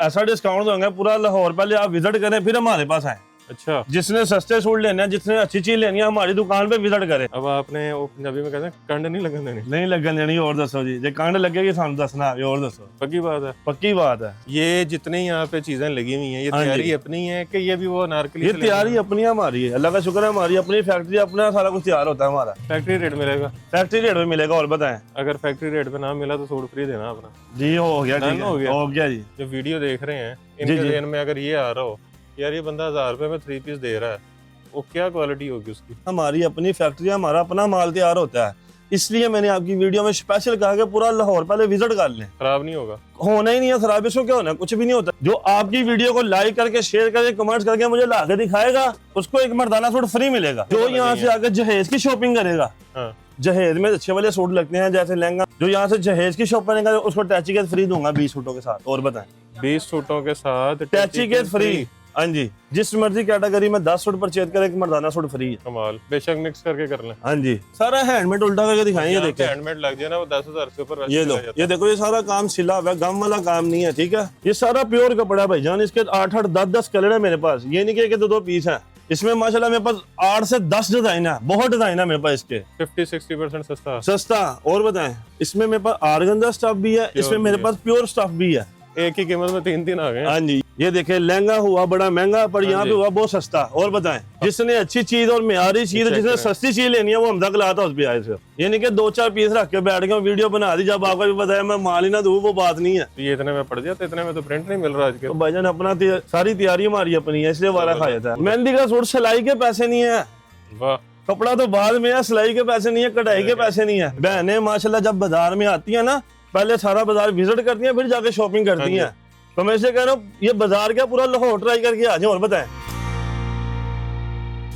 ऐसा डिस्काउंट दूंगा पूरा लाहौर, पहले आप विजिट करें फिर हमारे पास आए। अच्छा, जिसने सस्ते सूट लेने हैं, जिसने अच्छी चीज लेनी है, हमारी दुकान पे विजिट करें। अब आपने वो पंजाबी में कहते हैं कंड नहीं लगन देनी। नहीं लगन देनी। और दसो जी, जे कांड लगेगी सानू दसना। और दसो। पक्की बात है। पक्की बात है। ये जितनी यहाँ पे चीजें लगी हुई हैं, ये हाँ जी। तैयारी अपनी है कि ये भी वो अनारकली ये से लेना तैयारी है? अपनी हमारी है, अल्लाह का शुक्र है, हमारी अपनी फैक्ट्री, अपना सारा कुछ तैयार होता है हमारा। फैक्ट्री रेट मिलेगा? फैक्ट्री रेट में मिलेगा। और बताएं। अगर फैक्ट्री रेट पे ना मिला तो सूट फ्री देना अपना। जी हो गया, डन ठीक है, हो गया। हो गया जी। जो वीडियो देख रहे हैं जी, इनके जी। ज़हन में अगर ये आ रहा हो यार ये बंदा 1000 रुपए में 3 पीस दे रहा है, वो क्या क्वालिटी होगी उसकी? हमारी अपनी फैक्ट्री, हमारा अपना माल तैयार होता है, इसलिए मैंने आपकी वीडियो में स्पेशल कहा कि पूरा लाहौर पहले विजिट कर लें। खराब नहीं होगा? होना ही नहीं है खराब, इसको क्या होना है, कुछ भी नहीं होता। जो आपकी वीडियो को लाइक करके, शेयर करके, कमेंट्स करके मुझे ला के दिखाएगा, उसको एक मर्दाना सूट फ्री मिलेगा। जो यहाँ से आकर जहेज की शॉपिंग करेगा, हाँ। जहेज में अच्छे वाले सूट लगते हैं जैसे लहंगा, जो यहाँ से जहेज की शॉप करेगा उसको टैची केस फ्री दूंगा 20 सूटों के साथ। और बताएं। 20 सूटों के साथ टैची केस फ्री। हाँ जी, जिस मर्जी कैटेगरी में 10 सूट परचेज करे, एक मर्दाना सूट फ्री है। कमाल, बेशक मिक्स करके कर लें। हाँ जी, सारा हैंडमेड उल्टा करके दिखाएं। ये देखिए, हैंडमेड लग जाए ना वो 10,000 से ऊपर ये लो, ये देखो, ये सारा काम सिला हुआ है, गम वाला काम नहीं है, ठीक है। ये सारा प्योर कपड़ा है भाईजान। इसके 8-8, 10-10 कलर है मेरे पास। ये नहीं कि 2-2 पीस है। इसमें माशाल्लाह मेरे पास 8 से 10 डिजाइन है, बहुत डिजाइन है मेरे पास इसके। 50-60% सस्ता। सस्ता। और बताएं, इसमें मेरे पास आर्गेन्जा स्टफ भी है, इसमें मेरे पास प्योर स्टफ भी है। एक ही कीमत में 3-3 आ गए। हाँ जी, ये देखे, लहंगा हुआ बड़ा महंगा, पर यहाँ पे हुआ बहुत सस्ता। और बताएं, जिसने अच्छी चीज और म्यारी चीज, जिसने सस्ती चीज लेनी है, वो हमदा लाता उस पे आए से। ये नहीं कि 2-4 पीस रख के बैठ गए वीडियो बना दी, जब आपको भी बताया मैं माल ही ना दूं, वो बात नहीं है। तो ये इतने में पड़ जाता, इतने में तो प्रिंट नहीं मिल रहा आज के। तो भाईजान अपना सारी तैयारी हमारी अपनी है, इसलिए वारा खा जाता है। मेहंदी का सूट सिलाई के पैसे नहीं है, वाह। कपड़ा तो बाद में है, सिलाई के पैसे नहीं है, कढ़ाई के पैसे नहीं है। बहनें माशाल्लाह जब बाजार में आती है ना, पहले सारा बाजार विजिट करती हैं, फिर जाके शॉपिंग करती हैं। तो मैं इसे कह रहा हूँ, ये बाजार क्या पूरा लाहौर ट्राई करके आ जाए। और बताएं।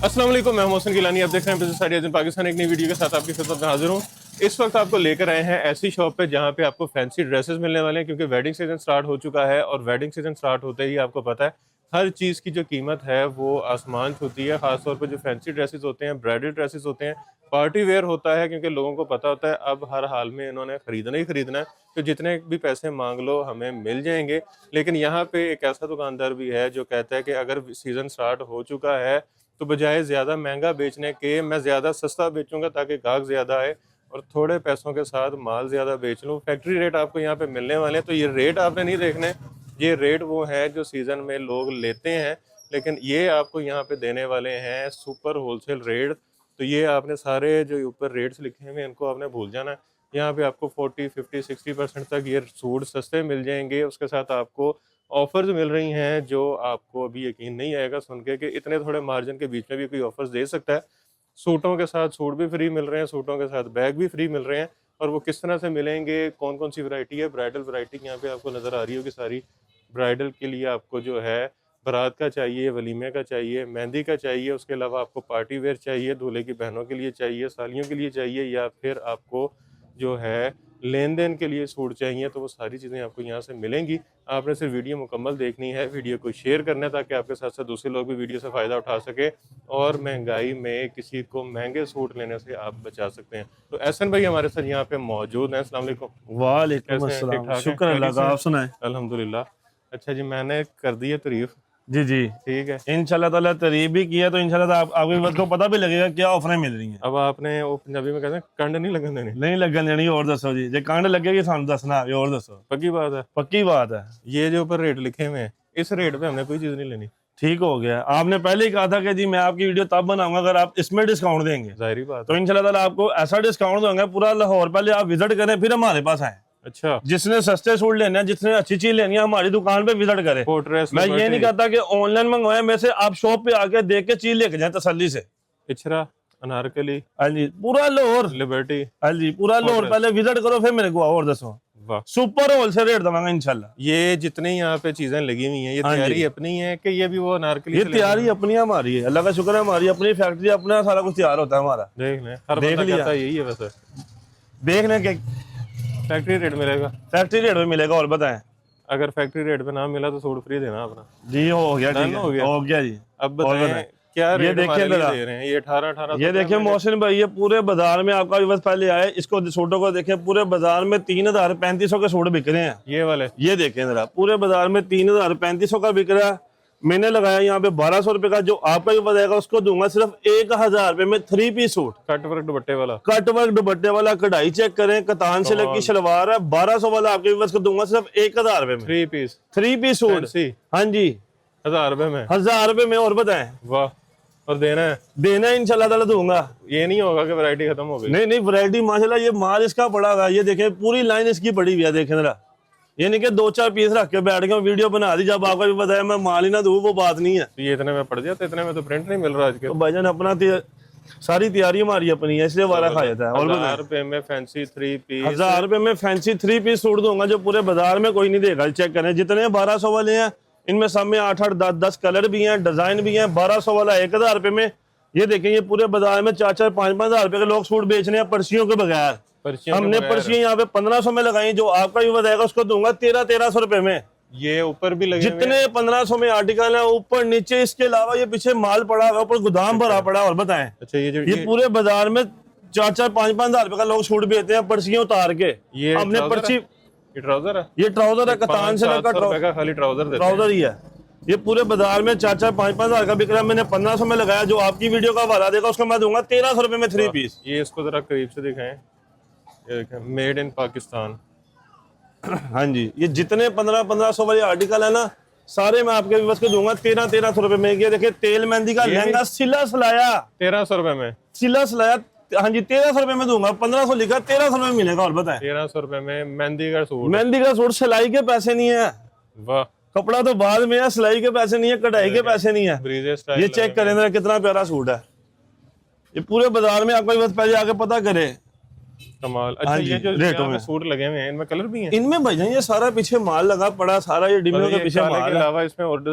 अस्सलाम वालेकुम, मैं मोहसिन गिलानी, आप देख रहे हैं बिजनेस आइडियाज इन पाकिस्तान। एक नई वीडियो के साथ आपकी खिदमत में हाजिर हूँ। इस वक्त आपको लेकर आए हैं ऐसी शॉप पे जहाँ पे आपको फैंसी ड्रेसेस मिलने वाले हैं, क्योंकि वेडिंग सीजन स्टार्ट हो चुका है और वेडिंग सीजन स्टार्ट होते ही आपको पता है हर चीज़ की जो कीमत है वो आसमान छूती है। खासतौर पर जो फैंसी ड्रेसेस होते हैं, ब्राइडल ड्रेसेस होते हैं, पार्टी वेयर होता है, क्योंकि लोगों को पता होता है अब हर हाल में इन्होंने खरीदना ही खरीदना है, तो जितने भी पैसे मांग लो हमें मिल जाएंगे। लेकिन यहाँ पे एक ऐसा दुकानदार भी है जो कहता है कि अगर सीज़न स्टार्ट हो चुका है तो बजाय ज़्यादा महंगा बेचने के मैं ज़्यादा सस्ता बेचूंगा ताकि गाहक ज़्यादा आए और थोड़े पैसों के साथ माल ज़्यादा बेच लूँ। फैक्ट्री रेट आपको यहाँ पे मिलने वाले हैं, तो ये रेट आपने नहीं देखने, ये रेट वो है जो सीज़न में लोग लेते हैं, लेकिन ये आपको यहाँ पे देने वाले हैं सुपर होलसेल रेट। तो ये आपने सारे जो ऊपर रेट्स लिखे हुए हैं इनको आपने भूल जाना है। यहाँ पे आपको 40, 50, 60% तक ये सूट सस्ते मिल जाएंगे। उसके साथ आपको ऑफर्स मिल रही हैं जो आपको अभी यकीन नहीं आएगा सुन के कि इतने थोड़े मार्जिन के बीच में भी कोई ऑफर्स दे सकता है। सूटों के साथ सूट भी फ्री मिल रहे हैं, सूटों के साथ बैग भी फ्री मिल रहे हैं। और वो किस तरह से मिलेंगे, कौन कौन सी वैरायटी है, ब्राइडल वैरायटी यहाँ पे आपको नज़र आ रही होगी सारी। ब्राइडल के लिए आपको जो है बारात का चाहिए, वलीमे का चाहिए, मेहंदी का चाहिए, उसके अलावा आपको पार्टी वेयर चाहिए, दूल्हे की बहनों के लिए चाहिए, सालियों के लिए चाहिए, या फिर आपको जो है लेन देन के लिए सूट चाहिए, तो वो सारी चीज़ें आपको यहाँ से मिलेंगी। आपने सिर्फ वीडियो मुकम्मल देखनी है, वीडियो को शेयर करना है ताकि आपके साथ साथ दूसरे लोग भी वीडियो से फ़ायदा उठा सके और महंगाई में किसी को महंगे सूट लेने से आप बचा सकते हैं। तो एहसन भाई हमारे साथ यहाँ पे मौजूद हैं। अस्सलाम वालेकुम। वालेकुम कैसे हैं? अस्सलाम, ठीक-ठाक हैं? शुक्र अल्लाह का, आप सुनाएं। अल्हम्दुलिल्लाह। अच्छा जी, मैंने कर दी है तारीफ, जी जी, ठीक है। इंशाल्लाह ताला तारीफ भी किया, तो इंशाल्लाह आपको पता भी लगेगा क्या ऑफरें मिल रही हैं। अब आपने वो पंजाबी में कहते हैं कंड नहीं लगन देनी। नहीं लगन देनी। और दसो जी, जे कांड लगेगी सानू दसना। और दसो। पक्की बात है। पक्की बात है। ये जो ऊपर रेट लिखे हुए हैं इस रेट पे हमने कोई चीज़ नहीं लेनी। ठीक हो गया। आपने पहले ही कहा था कि जी मैं आपकी वीडियो तब बनाऊंगा अगर आप इसमें डिस्काउंट देंगे, जाहिर बात तो है। इंशाल्लाह ताला आपको ऐसा डिस्काउंट दूंगा पूरा लाहौर, पहले आप विजिट करें फिर हमारे पास आए। अच्छा, जिसने सस्ते सूट लेने हैं, जिसने अच्छी चीज लेनी है, हमारी दुकान पे विजिट करें। फोर्ट्रेस, मैं ये नहीं कहता कि ऑनलाइन मंगवाए, में से आप शॉप पे आके देख के चीज लेके जाए तसल्ली से। इचरा, अनारकली, हाँ जी, पूरा लाहौर। लिबर्टी। हाँ जी, पूरा लाहौर पहले विजिट करो फिर मेरे को आओ। और दसो। वाह। सुपर होलसेल रेट दूंगा इंशाल्लाह। ये जितनी यहाँ पे चीजें लगी हुई हैं ये हाँ जी। तैयारी अपनी है कि ये भी वो अनारकली ये से तैयारी अपनी हमारी है, अल्लाह का शुक्र है, हमारी अपनी फैक्ट्री, अपना सारा कुछ तैयार होता है हमारा। देख लें, हर देख बंदा लिया। कहता है यही है। वैसे देख लें कि फैक्ट्री रेट मिलेगा? फैक्ट्री रेट में मिलेगा। और बताएं। अगर फैक्ट्री रेट पे ना मिला तो सूट फ्री देना अपना। जी हो गया, डन ठीक है, हो गया। हो गया जी। अब और बताएं बताएं। क्या ये रेट देखिए हमारे लिए जरा। दे रहे हैं? ये 18 ये देखिए मोहसिन भाई, ये पूरे बाजार में आपका बस पहले आए, इसको सूटों को देखें, पूरे बाजार में 3000-3500 के सूट बिक रहे हैं। ये वाले ये देखें जरा, पूरे बाजार में 3000-3500 का बिक रहा है। मैंने लगाया यहाँ पे 1200 रुपए का, जो आपका भी बताएगा उसको दूंगा सिर्फ 1000 रुपए में 3 पीस सूट, कट वर्क दुपट्टे वाला। कट वर्क दुपट्टे वाला, कढ़ाई चेक करें, कतान से लगी शलवार है, 1200 वाला आपके बस को दूंगा सिर्फ 1000 रुपए में 3 पीस सूट। हाँ जी, 1000 रुपए में, 1000 रुपए में। और बताएं, वाह। और देना है इंशाल्लाह ताला दूंगा। ये नहीं होगा कि वैरायटी खत्म हो गई। नहीं, वैरायटी माशाल्लाह, ये माल इसका पड़ा हुआ है। ये देखें पूरी लाइन इसकी पड़ी हुई है, देखें जरा। ये नहीं कि 2-4 पीस रख के बैठ गए वीडियो बना दी, जब आपको भी बताया मैं माल ही ना दूं, वो बात नहीं है। तो ये इतने में पड़ जाता, इतने में तो प्रिंट नहीं मिल रहा आज के। तो भाईजान अपना सारी तैयारी हमारी अपनी है, इसलिए वारा खा जाता है। और 1000 रुपए में फैंसी 3 पीस, 1000 रुपए में फैंसी 3 पीस सूट दूंगा, जो पूरे बाजार में कोई नहीं देगा। चेक करें, जितने 1200 वाले हैं इनमें सब में 8-8, 10-10 कलर भी हैं, डिजाइन भी हैं। 1200 वाला 1000 रुपए में। ये देखें, ये पूरे बाजार में 4-4, 5-5 हजार रुपए के लोग सूट बेच रहे हैं पर्चियों के बगैर। हमने पर्चियां यहाँ पे 1500 में लगाई, जो आपका भी बताएगा उसको दूंगा 1300 रुपए में। ये ऊपर भी लगे जितने 1500 में आर्टिकल है, ऊपर नीचे, इसके अलावा ये पीछे माल पड़ा हुआ, ऊपर गोदाम भरा पड़ा। और बताएं, अच्छा ये पूरे बाजार में 4-4, 5-5 हजार रुपए का लोग सूट बेचते हैं पर्चियां उतार के। ये हमने पर्ची, ये ट्राउजर है, ये ट्राउजर है, कतान से लगा खाली ट्राउजर ट्राउजर ही है। ये पूरे बाजार में 4-4, 5-5 हजार का बिक रहा है। मैंने 1500 में लगाया, जो आपकी वीडियो का हवाला देगा उसको मैं दूंगा 1300 रुपए में 3 पीस। ये इसको जरा करीब से दिखाएं, ये देखें, मेड इन पाकिस्तान। हाँ जी, ये जितने 1500 वाले आर्टिकल है ना, सारे मैं आपके बस को दूंगा 1300 रुपए में। ये देखिए, तेल मेहंदी का लहंगा सिला सिलाया 1300 रुपए में, सिला सिलाया। हाँ जी, 1300 रुपए में दूंगा। 1500 लिखा, 1300 रुपए में मिलेगा। और बताएं, 1300 रुपए में मेहंदी का सूट। मेहंदी का सूट, सिलाई के पैसे नहीं है, वाह। कपड़ा तो बाद में है, सिलाई के पैसे नहीं है, कढ़ाई के पैसे नहीं है। ब्रीजे स्टाइल। ये चेक करें जरा, कितना प्यारा सूट है। ये पूरे बाजार में आपको बस पहले आके पता करे कमाल। अच्छा, ये जो रेटों यहाँ में पे सूट लगे हुए हैं, इनमें कलर भी हैं? इनमें भाई ये सारा पीछे माल लगा पड़ा, सारा ये डिब्बों के पीछे काले माल के है। अलावा इसमें और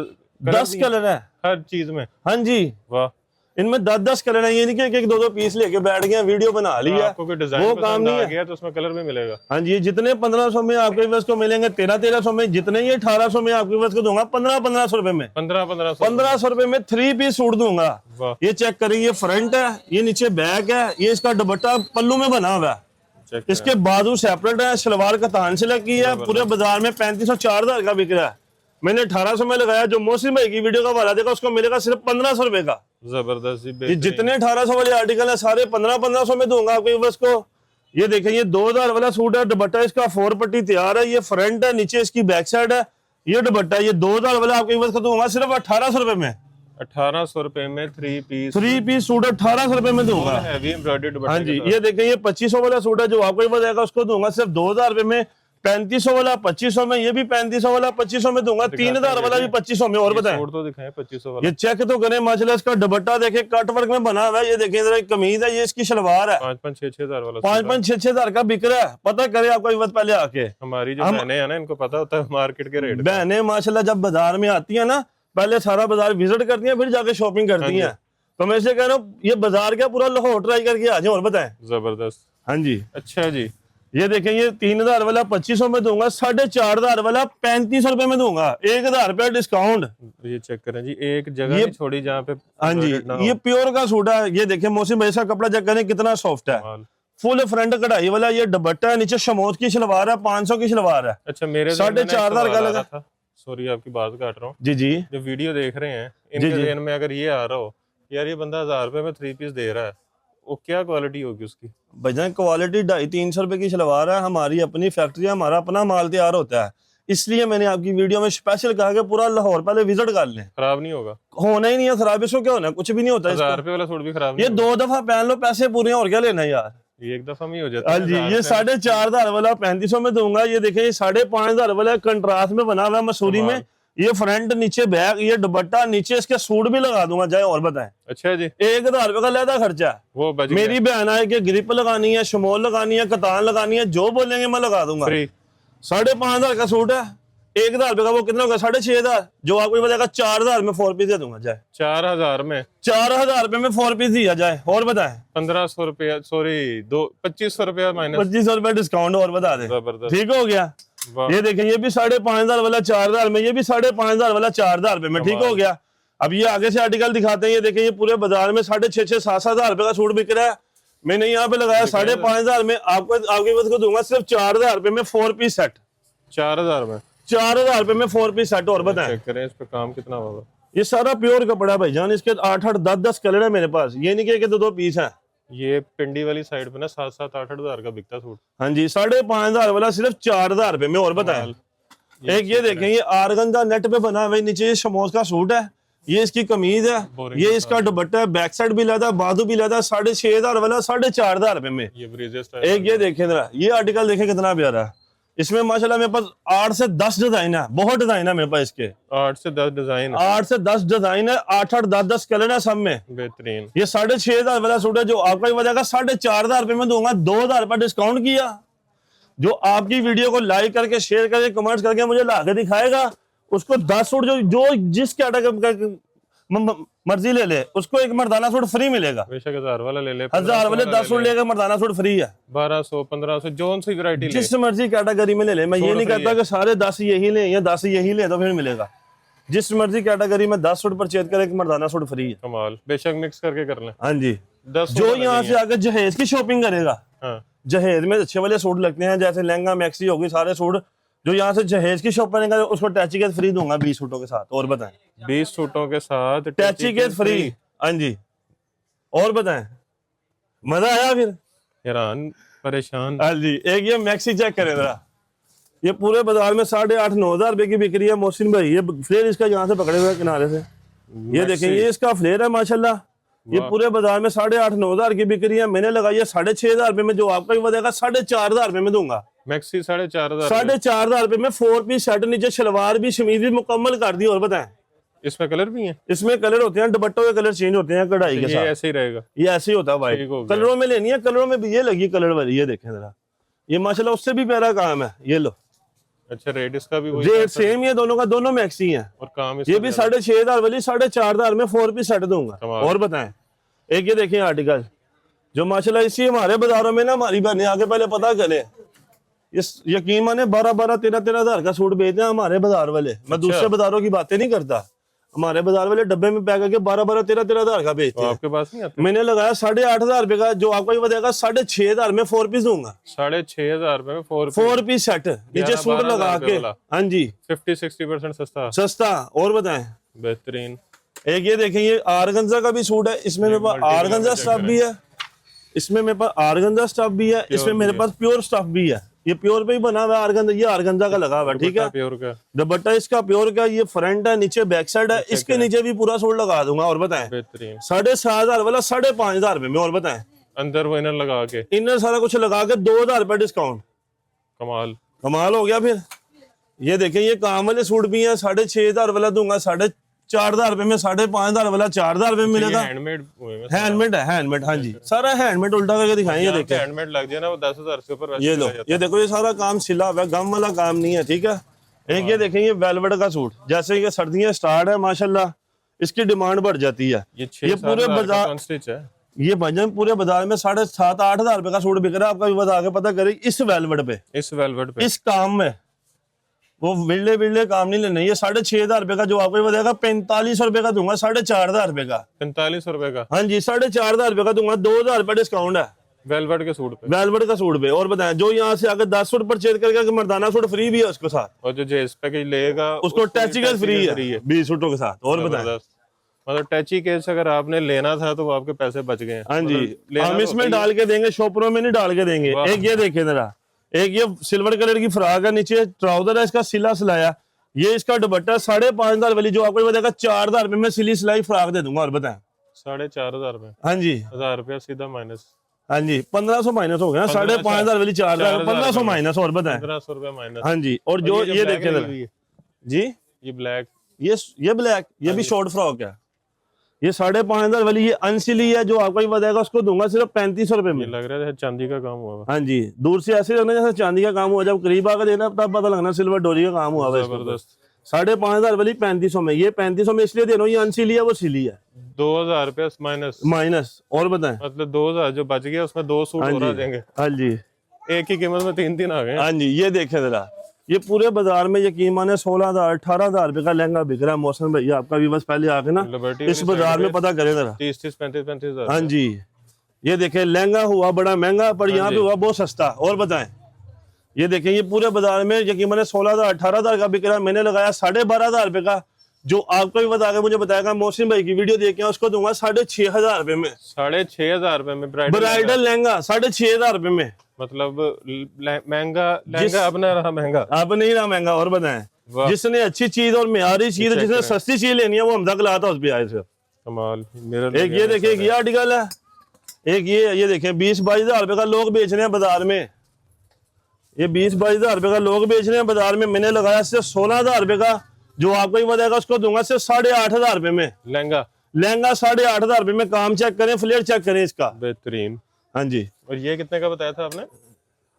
10 कलर है हर चीज में। हाँ जी, वाह। इनमें 10-10 कलर है। ये नहीं कि 1-2 पीस लेके बैठ गए, वीडियो बना लिया, आपको कोई डिजाइन वो पसंद काम नहीं आ है। गया तो उसमें कलर भी मिलेगा। हाँ जी, जितने 1500 में आपके बस को मिलेंगे 1300 में, जितने ये 1800 में आपके बस को दूंगा 1500 रुपए में। 1500 रुपए में 3 पीस सूट दूंगा। वाह। ये चेक करिए, ये फ्रंट है, ये नीचे बैक है, ये इसका दुपट्टा पल्लू में बना हुआ है, इसके बाजू सेपरेट है, सलवार कतान से लगी है। पूरे बाजार में 3500-4000 का बिक रहा है। मैंने 1800 में लगाया, जो मोहसिन भाई की वीडियो का हवाला देगा उसको मिलेगा सिर्फ 1500 रुपए का। जबरदस्त। ये जितने 1800 वाले आर्टिकल है सारे 1500 में दूंगा आपको बस को। ये देखें, ये 2000 वाला सूट है, दुपट्टा इसका 4 पट्टी तैयार है, ये फ्रंट है, नीचे इसकी बैक साइड है, ये दुपट्टा। ये 2000 वाला आपको बस को दूंगा सिर्फ 1800 रुपए में। 1800 रुपए में 3 पीस सूट 1800 रुपए में दूंगा। हैवी एम्ब्रॉयडर्ड दुपट्टे। हाँ जी, ये देखें, ये 2500 वाला सूट है, जो आपको बताएगा उसको दूंगा सिर्फ 2000 रुपए में। 3500 वाला 2500 में, ये भी 3500 वाला 2500 में दूंगा। 3000 वाला भी 2500 में। और बताएं, सूट तो दिखाएं 2500 वाला। ये चेक तो करें माशाल्लाह, इसका दुपट्टा देखें, कट वर्क में बना हुआ है। ये देखें जरा, कमीज है, ये इसकी शलवार है। 5-5-6 हजार वाला 5-5-6 हजार का बिक रहा है। पता करे आपको एक बात पहले आके। हमारी जो बहनें हैं ना, इनको पता होता है मार्केट के रेट। बहनें माशाल्लाह जब बाजार में आती है ना, पहले सारा बाजार विजिट करती हैं, फिर जाके शॉपिंग करती हैं। तो मैं इसलिए कह रहा हूँ, ये बाजार क्या पूरा लाहौर ट्राई करके आ जाए। और बताएं। जबरदस्त। हाँ जी, अच्छा जी, ये देखें, ये 3000 वाला 2500 में दूंगा, 4500 वाला 3500 रुपए में दूंगा, 1000 रुपया डिस्काउंट। ये चेक करें जी, एक जगह नहीं छोड़ी जहाँ पे। हाँ जी, ये प्योर का सूट है। ये देखें मोहसिन भाई, इसका कपड़ा चेक करें कितना सॉफ्ट है, फुल फ्रंट कढ़ाई वाला। ये दुपट्टा है, नीचे शमोद की शलवार है, 500 की शलवार है। अच्छा, मेरे 4500 का लगा था। सॉरी, आपकी बात काट रहा हूँ जी जी। जो वीडियो देख रहे हैं, इनके ज़हन में अगर ये आ रहा हो, यार ये बंदा 1000 रुपए में 3 पीस दे रहा है, वो क्या क्वालिटी होगी उसकी? भजन क्वालिटी 250-300 रुपए की शलवार है, हमारी अपनी फैक्ट्री है, हमारा अपना माल तैयार होता है। इसलिए मैंने आपकी वीडियो में स्पेशल कहा कि पूरा लाहौर पहले विजिट कर लें। खराब नहीं होगा? होना ही नहीं है खराब, इसको क्या होना है, कुछ भी नहीं होता। 1000 रुपए वाला सूट भी खराब ये 2 दफा पहन लो, पैसे पूरे हैं, और क्या लेना है यार। ये एक दफा में हो जाता है। जी, ये 4500 वाला 3500 में दूंगा। ये देखें, ये 5500 वाला कंट्रास्ट में बना हुआ है, मसूरी में। ये फ्रंट, नीचे बैक, ये दुपट्टा, नीचे इसके सूट भी लगा दूंगा जाए। और बताएं। अच्छा जी, 1000 रुपए का लहदा खर्चा है। वो बच गया। मेरी बहन है कि ग्रिप लगानी है, शमोल लगानी है, कतान लगानी है, जो बोलेंगे मैं लगा दूंगा। 5500 का सूट है, 1000 रुपए का, वो कितना होगा 6500, जो आपको बताएगा 4000 में 4 पीस दे दूंगा जाए। 4000 में 4000 रुपए में 4 पीस दिया जाए। और बताएं। 1500 रुपया, सॉरी 2500 रुपया माइनस 2500 रुपया डिस्काउंट। और बता दें, ठीक हो गया। ये देखें, ये भी 5500 वाला 4000 में, ये भी 5500 वाला 4000 रुपए में, ठीक हो गया। अब ये आगे से आर्टिकल दिखाते हैं, ये देखें, ये पूरे बाजार में 6,500 7,000 रुपए का सूट बिक रहा है, मैंने यहाँ पे लगाया 5,500 में, आपको आगे को दूंगा सिर्फ 4,000 रुपए में 4 पीस सेट। 4,000 में 4,000 रुपए में 4 पीस सेट। और बताएं चेक करें इस पे काम कितना होगा। ये सारा प्योर कपड़ा भाईजान, इसके 8-8 10-10 कलर है मेरे पास, ये नहीं कि 2-2 पीस है। ये पिंडी वाली साइड पे ना 7-7 8-8 हज़ार का बिकता सूट। हाँ जी, 5,500 वाला सिर्फ 4,000 रुपए में। और बताएं एक ये देखें, ये आरगंजा नेट पे बना हुआ, नीचे ये शमोस का सूट है, ये इसकी कमीज है, ये इसका दुपट्टा है, बैक साइड भी लादा, बाजू भी लादा, 6,500 वाला 4,500 रुपए में। ये ब्रेज़र स्टाइल। एक ये देखें जरा, ये आर्टिकल देखें कितना प्यारा है, इसमें माशाल्लाह मेरे पास 8 से 10 डिजाइन है, बहुत डिजाइन है मेरे पास इसके। 8 से 10 डिजाइन, 8 से 10 डिजाइन है, 8-8 10-10 कलर है सब में। बेहतरीन। ये 6,500 वाला सूट है जो आपका ही वजह 4,500 रुपए में दूंगा, 2,000 रुपए डिस्काउंट किया। जो आपकी वीडियो को लाइक करके शेयर करके कमेंट्स करके मुझे लाके दिखाएगा, उसको 10 सूट जो जिस कैटेगरी मर्जी ले ले, उसको एक मर्दाना सूट फ्री मिलेगा। बेशक 1000 वाला ले ले, 1000 वाले 10 सूट लेगा, मर्दाना सूट फ्री है। 1200 1500 जोन सी वैरायटी ले, जिस मर्जी कैटेगरी में ले ले। मैं ये नहीं कहता कि सारे 10 यही ले या 10 यही ले तो फिर मिलेगा। जिस मर्जी कैटेगरी में 10 सूट परचेज करे, मर्दाना सूट फ्री है। कमाल। बेशक मिक्स करके कर लें। हाँ जी, 10 जो यहाँ से आकर जहेज की शॉपिंग करेगा, हाँ, जहेज में अच्छे वाले सूट लगते हैं, जैसे लहंगा मैक्सी होगी, सारे सूट जो यहाँ से जहेज की शॉप करेगा उसको टैची केस फ्री दूंगा 20 सूटों के साथ। और बताएं 20 सूटों के साथ टैची केस फ्री। हाँ जी, और बताएं मजा आया फिर? हैरान परेशान। हाँ जी, एक ये मैक्सी चेक करें जरा, ये पूरे बाजार में 8,500-9 हज़ार रुपए की बिक्री है मोहसिन भाई। ये फ्लेयर इसका यहाँ से पकड़े हुए किनारे से, ये देखें, ये इसका फ्लेयर है माशाल्लाह। ये पूरे बाजार में 8,500-9 हज़ार की बिक्री है, मैंने लगाई है 6,500 रुपए में, जो आपका ही बनेगा 4,500 रुपए में दूंगा। मैक्सी 4,500 4,500 रुपए में 4 पीस सेट, नीचे शलवार भी शमीज भी मुकम्मल कर दी। और बताएं इसमें कलर भी हैं? इसमें कलर होते हैं, दुपट्टों के कलर चेंज होते हैं कढ़ाई के साथ। ये ऐसे ही रहेगा? ये ऐसे ही होता है भाई, कलरों में लेनी है, कलरों में भी ये लगी कलर वाली, ये देखें जरा, ये माशाल्लाह उससे भी प्यारा काम है। ये लो, अच्छा रेट इसका भी वही? रेट सेम ही है दोनों का, दोनों मैक्सी हैं। और काम ये भी 6,500 वाली 4,500 में 4 पीस सेट दूंगा। और बताएं एक ये देखें आर्टिकल जो माशाल्लाह इसी हमारे बाजारों में ना, हमारी बहने आके पहले पता करें, इस यकीन माने 12-12 13-13 हज़ार का सूट बेचते हैं हमारे बाजार वाले। मैं दूसरे बाजारों की बातें नहीं करता, हमारे बाजार वाले डब्बे में पैक करके 12-12 13-13 हज़ार का बेचते हैं। आपके पास नहीं आता? मैंने मैंने लगाया 8,500 रुपए का, जो आपको बताएगा 6,500 में 4 पीस दूंगा। 6,500 में 4 पीस सेट, नीचे सूट लगा के। हाँ जी, 50-60% सस्ता। सस्ता। और बताएं बेहतरीन। एक ये देखें, ये आरगंजा का भी सूट है, इसमें मेरे पास आरगंजा स्टफ भी है, इसमें मेरे पास आरगंजा स्टफ भी है, इसमें मेरे पास प्योर स्टफ भी है। ये प्योर पे ही बना हुआ है आरगंजा, ये आरगंजा का लगा हुआ है, ठीक है। प्योर का दुपट्टा इसका प्योर का, ये फ्रंट है, नीचे बैक साइड है, इसके नीचे भी पूरा सूट लगा दूंगा। और बताएं बेहतरीन। 7,500 वाला 5,500 रुपए में। और बताएं अंदर वो इनर लगा के, इनर सारा कुछ लगा के 2,000 रुपए डिस्काउंट। कमाल कमाल हो गया फिर। ये देखें, ये काम वाले सूट भी है, 6,500 वाला दूंगा 4,500 रुपए में, 5,500 वाला 4,000 रुपए मिलेगा। हैंडमेड है, हैंडमेड। हाँ जी, सारा हैंडमेड उल्टा करके दिखाएंगे। देखें हैंडमेड लग जाए ना वो 10,000 से ऊपर। ये लो, ये देखो, ये सारा काम सिला हुआ है, गम वाला काम नहीं है, ठीक है। एक ये देखें, ये वेलवेट का सूट, जैसे कि सर्दियां स्टार्ट है माशाल्लाह, इसकी डिमांड बढ़ जाती है। ये पूरे बाजार, ये भजन पूरे बाजार में 7,500-8 हज़ार रुपए का सूट बिक रहा है। आपका भी बता के पता करे, इस वेलवेट पे, इस काम में, वो विले काम नहीं लेना। ये 6,500 रुपए का, जो आपको बताएगा 45 रुपए का दूंगा, 4,500 रुपए का। 45 रुपए का? हाँ जी, 4,500 रुपए का दूंगा, 2,000 रुपए डिस्काउंट है वेलवेट के सूट पे, वेलवेट का सूट पे। और बताएं जो यहाँ से आकर 10 सूट परचेज करके, मर्दाना सूट फ्री भी है उसके साथ, और जो जेस पैकेज लेगा उसको टैची केस फ्री है 20 सूटों के साथ। और बताएं मतलब टैची केस अगर आपने लेना था तो वो आपके पैसे बच गए। हाँ जी, हम इसमें डाल के देंगे, शॉपरों में नहीं डाल के देंगे। एक ये देखे जरा, एक ये सिल्वर कलर की फ्रॉक है, नीचे ट्राउजर है, इसका सिला सिलाया, ये इसका दुपट्टा 5,500 वाली, जो आपको बताएगा 4,000 रुपए में सिली सिलाई फ्रॉक दे दूंगा। और बताएं 4,500 में? हाँ जी, 1,000 रुपया सीधा माइनस। हाँ जी, 1,500 माइनस हो गया, 5,500 वाली 4,000, 1,500 माइनस। और बताएं 1,500 रुपया माइनस। हाँ जी, और जो ये देखे जी, ये ब्लैक, ये ब्लैक, ये भी शॉर्ट फ्रॉक है, ये 5,500 वाली, ये अनसिली है, जो आपको बताएगा उसको दूंगा सिर्फ 3,500 रुपए में। लग रहा है चांदी का काम हुआ। हाँ जी, दूर से ऐसे लगना जैसे चांदी का काम हुआ, जब करीब आकर देना तब पता लगना सिल्वर डोरी का काम हुआ। जबरदस्त। 5,500 वाली 3,500 में, ये 3,500 में इसलिए दे रहा हूँ, ये अनसिली है, वो सिली है, 2,000 रुपया माइनस। और बताएं मतलब 2,000 जो बच गया उसमें 2 सूट और आ जाएंगे। हाँ जी, एक ही कीमत में 3 आ गए। हाँ जी, ये देखें जरा, ये पूरे बाजार में यकीन माने 16,000 18,000 रुपए का लहंगा बिक रहा है। मौसम भैया आपका भी बस पहले आके ना लिबर्टी इस बाजार में पता करें जरा। 30-35 हाँ जी, ये देखें लहंगा हुआ बड़ा महंगा पर यहाँ पे हुआ बहुत सस्ता। और बताएं, ये देखें ये पूरे बाजार में यकीन माने 16,000 18,000 का बिक रहा है। मैंने लगाया 12,500 रुपए का, जो आपको भी बता के मुझे बताएगा मौसम भाई की वीडियो देख के उसको दूंगा 6,500 रुपए में। 6,500 रुपए में ब्राइडल लहंगा 6,500 रुपए में। मतलब महंगा लहंगा अपना रहा महंगा, अब नहीं रहा महंगा। और बताएं, जिसने अच्छी चीज और मियारी चीज, जिसने सस्ती चीज लेनी है वो हमदा लाता उस पे आए से। कमाल। एक ये देखें ये आर्टिकल है, एक ये देखें 20-22 रुपए का लोग बेच रहे हैं बाजार में। ये 20-22 रुपए का लोग बेच रहे हैं बाजार में। मैंने लगाया सिर्फ 16,000 रुपए का, जो आपको ही बताएगा उसको दूंगा सिर्फ 8,500 रुपए में। लहंगा 8,500 रुपए में। काम चेक करें, फ्लेयर चेक करें इसका, बेहतरीन। हाँ जी। और ये कितने का बताया था आपने?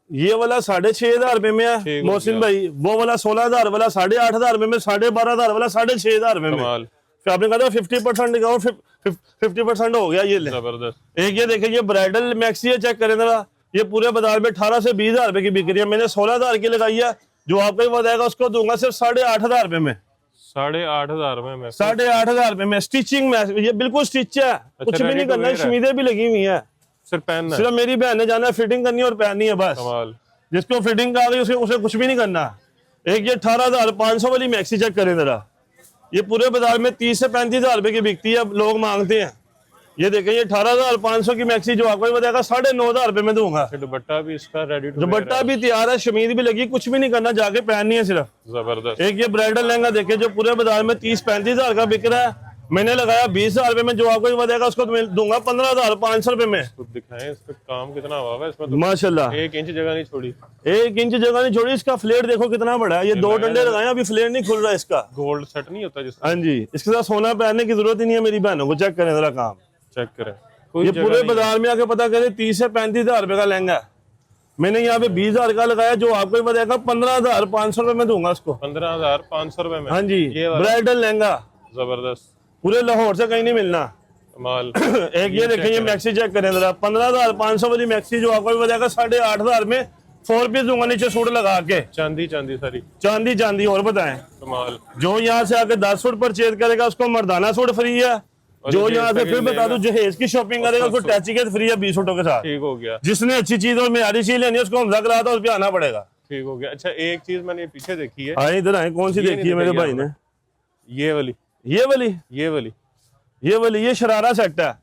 ये वाला 6,500 रुपए में है मोहसिन भाई, वो वाला 16,000 वाला 8,500 रुपए में, 12,500 वाला 6,500 रुपए में। फिर आपने कहा था 50% का, और 50% हो गया। ये ले जबरदस्त। एक ये देखिए ये ब्राइडल मैक्सी है, चेक करें जरा। ये पूरे बाजार में 18 से 20,000 रुपए की बिक रही है। मैंने 16,000 की लगाई है, जो आपको ही बताएगा उसको दूंगा सिर्फ 8,500 रुपए में। 8,500 रुपए में 8,500 रुपए में। स्टिचिंग में ये बिल्कुल स्टिच है, कुछ भी नहीं करना है, शमीदे भी लगी हुई है। सिर्फ पहनना, सिर्फ मेरी बहन ने जाना है, फिटिंग करनी है और पहननी है बस। जिसको फिटिंग आ गई उसे कुछ भी नहीं करना। एक ये 18,500 वाली मैक्सी चेक करें जरा। ये पूरे बाजार में 30 से 35,000 रुपए की बिकती है, लोग मांगते हैं। ये देखें ये 18,500 की मैक्सी, जो आपको बताएगा 9,500 रुपए में दूंगा। दुपट्टा भी इसका रेडी, दुपट्टा भी तैयार है, शमीद भी लगी, कुछ भी नहीं करना, जाके पहननी है सिर्फ। जबरदस्त। एक ये ब्राइडल लहंगा देखे जो पूरे बाजार में 30-35,000 का बिक रहा है। मैंने लगाया 20,000 रुपए में, जो आपको बताएगा उसको दूंगा 15,500 रुपए में। दिखाएं इस पे काम कितना हुआ है इसमें तो माशाल्लाह, 1 इंच जगह नहीं छोड़ी। 1 इंच जगह नहीं छोड़ी। इसका फ्लेयर देखो कितना बड़ा है। ये 2 डंडे लगाए, अभी फ्लेयर नहीं खुल रहा इसका। गोल्ड सेट नहीं होता जिसका। हाँ जी, इसके साथ सोना पहनने की जरूरत ही नहीं है मेरी बहनों को। चेक करें जरा काम, चेक करें। ये पूरे बाजार में आके पता करें 30 से 35,000 रुपए का लहंगा है। मैंने यहाँ पे 20,000 का लगाया, जो आपको बताएगा 15,500 रुपए में दूंगा उसको। 15,500 रुपए में। हाँ जी, ब्राइडल लहंगा जबरदस्त, पूरे लाहौर से कहीं नहीं मिलना। कमाल। एक ये देखें ये मैक्सी चेक करें जरा, 15,500 वाली मैक्सी, जो आपको बताएगा 8,500 में 4 पीस दूंगा नीचे सूट लगा के। चांदी सारी, चांदी। और बताएं, कमाल। जो यहाँ से आके 10 सूट परचेज करेगा उसको मर्दाना सूट फ्री है। जो यहाँ से फिर बता दूं जहेज की शॉपिंग करेगा उसको टैचिकेट फ्री है 20 सूटों के साथ। ठीक हो गया। जिसने अच्छी चीज और मेरी चीज लेनी है उसको हम रहा था, उस पर आना पड़ेगा। ठीक हो गया। अच्छा एक चीज मैंने पीछे देखी है। हाँ इधर आए, कौन सी देखी है मेरे भाई ने? ये वाली ये शरारा सेट है।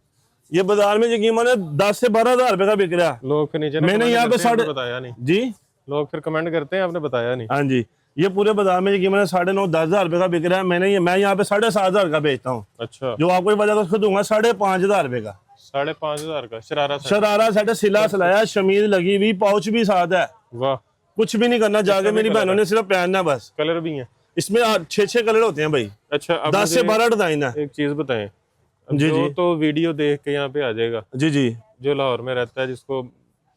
ये बाजार में यकीन माने 10 से 12,000 रुपए का बिक रहा है। लोग फिर नीचे मैंने यहाँ पे बताया नहीं जी, लोग फिर कमेंट करते हैं आपने बताया नहीं। हाँ जी, ये पूरे बाजार में यकीन माने 9,500-10,000 रुपए का बिक रहा है। मैं यहाँ पे 7,500 का बेचता हूँ। अच्छा, जो आपको पता उसको दूंगा 5,500 रुपए का। 5,500 का शरारा सेट, सिला सिलाया, शमीज लगी हुई, पाउच भी साथ है। वाह, कुछ भी नहीं करना, जाके मेरी बहनों ने सिर्फ पहनना बस। कलर भी है इसमें 6 कलर होते हैं भाई। अच्छा, 10 से 12 डिजाइन है। एक चीज बताएं जी जो जी, तो वीडियो देख के यहाँ पे आ जाएगा, जी, जो लाहौर में रहता है, जिसको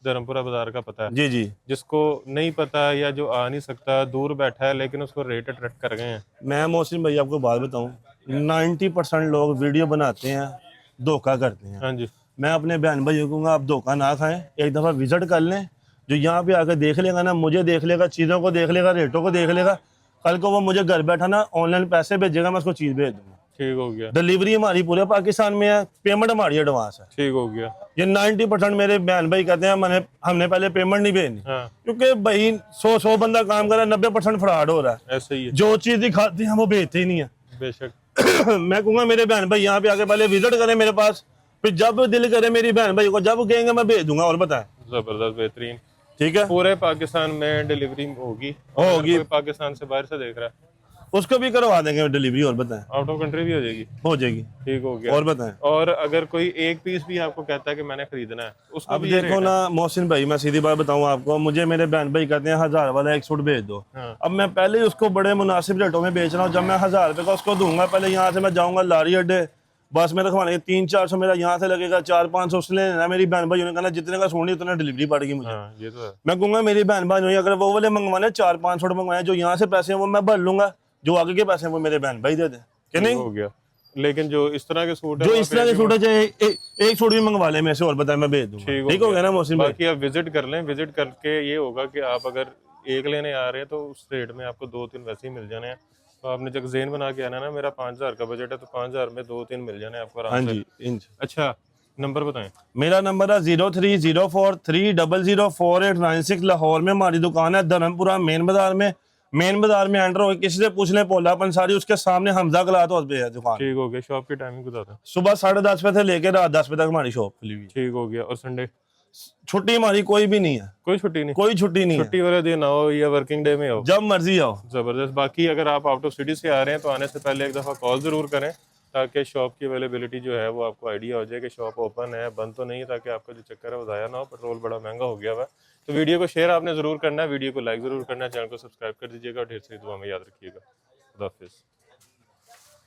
धर्मपुरा बाजार का पता है, जी, जिसको नहीं पता या जो आ नहीं सकता, दूर बैठा है लेकिन उसको रेट अट्रैक्ट कर गए हैं। मैं मोहसिन भाई आपको बात बताऊं, 90% लोग वीडियो बनाते हैं, धोखा करते हैं। हाँ जी, मैं अपने बहन भाई को कहूँगा आप धोखा ना खाएं, एक दफ़ा विजिट कर लें। जो यहाँ पे आकर देख लेगा ना, मुझे देख लेगा, चीज़ों को देख लेगा, रेटों को देख लेगा, कल को वो मुझे घर बैठा ना ऑनलाइन पैसे भेजेगा, मैं उसको चीज़ भेज दूंगा। ठीक हो गया। डिलीवरी हमारी पूरे पाकिस्तान में है, पेमेंट हमारी एडवांस है। ठीक हो गया। ये 90% मेरे बहन भाई कहते हैं हमने पहले पेमेंट नहीं भेजनी। हाँ, क्योंकि भाई 100 बंदा काम कर रहा है, 90% फ्रॉड हो रहा है। ऐसे ही है। जो चीज़ दिखाते हैं वो भेजते ही नहीं है। बेशक। मैं कहूँगा मेरे बहन भाई यहाँ पे आके पहले विजिट करें मेरे पास, फिर जब दिल करे मेरी बहन भाई को, जब कहेंगे मैं भेज दूंगा। और बताएं, जबरदस्त, बेहतरीन। ठीक है, पूरे पाकिस्तान में डिलीवरी होगी। कोई पाकिस्तान से बाहर से देख रहा है उसको भी करवा देंगे डिलीवरी। और बताएं, आउट ऑफ कंट्री भी हो जाएगी। ठीक हो गया। और बताएं, और अगर कोई एक पीस भी आपको कहता है कि मैंने खरीदना है, उसको अब भी देखो ना मोहसिन भाई, मैं सीधी बात बताऊं आपको, मुझे मेरे बहन भाई कहते हैं 1000 वाला एक सूट भेज दो। हाँ। अब मैं पहले ही उसको बड़े मुनासिब रेटों में बेच रहा हूँ। जब मैं 1000 रुपए का उसको दूंगा, पहले यहाँ से मैं जाऊंगा लारी अड्डे, बस में रखवाने 300-400 मेरा यहाँ से लगेगा, 400-500 उसने लेना। मेरी बहन भाई ने कहना जितने का सूट उतना डिलीवरी पड़ेगी मुझे। हाँ, ये तो है। मैं कहूँगा मेरी बहन भाई अगर वो वाले मंगवाने 400-500 सूट मंगवाए, जो यहाँ से पैसे हैं वो मैं भर लूंगा, जो आगे के पैसे हैं वो मेरे बहन भाई दे दें, कि नहीं? हो गया। लेकिन जो इस तरह के सूट जो इस तरह के सूट है, चाहे एक सूट भी मंगवा ले मैं से, और बताए मैं भेज दूंगा। ठीक हो गया ना मोहसिन भाई? बाकी आप विजिट कर लें। विजिट करके ये होगा कि आप अगर एक लेने आ रहे हैं तो उस रेट में आपको 2-3 वैसे ही मिल जाने हैं। तो आपने जब ज़ेन बना के आना ना, मेरा 5000 का बजट है, तो 5000 में 2-3 मिल जाने आपको हाँ आराम से। जी इंच। अच्छा, नंबर बताएं। मेरा नंबर है 0304300489 लाहौर में हमारी दुकान है, धर्मपुरा मेन बाजार में। मेन बाजार में एंटर हो किसी से पूछ लें पोला पंसारी, उसके सामने हमजा क्लॉथ हाउस पे है दुकान। ठीक हो गया। शॉप की टाइमिंग बता दें। सुबह 10:30 बजे से लेकर रात 10 बजे तक हमारी शॉप खुली हुई है। ठीक हो गया। और संडे छुट्टी हमारी कोई भी नहीं है, कोई छुट्टी नहीं? कोई छुट्टी नहीं है, छुट्टी वाले दिन आओ या वर्किंग डे में आओ, जब मर्जी आओ। ज़बरदस्त। बाकी अगर आप आउट ऑफ सिटी से आ रहे हैं तो आने से पहले एक दफ़ा कॉल ज़रूर करें, ताकि शॉप की अवेलेबिलिटी जो है वो आपको आइडिया हो जाए कि शॉप ओपन है, बंद तो नहीं है, ताकि आपका जो चक्कर है वो ज़ाया ना हो। पेट्रोल बड़ा महंगा हो गया हुआ है। तो वीडियो को शेयर आपने ज़रूर करना है, वीडियो को लाइक ज़रूर करना है, चैनल को सब्सक्राइब कर दीजिएगा और ढेर सारी दुआ में याद रखिएगा। खुदा हाफिज़।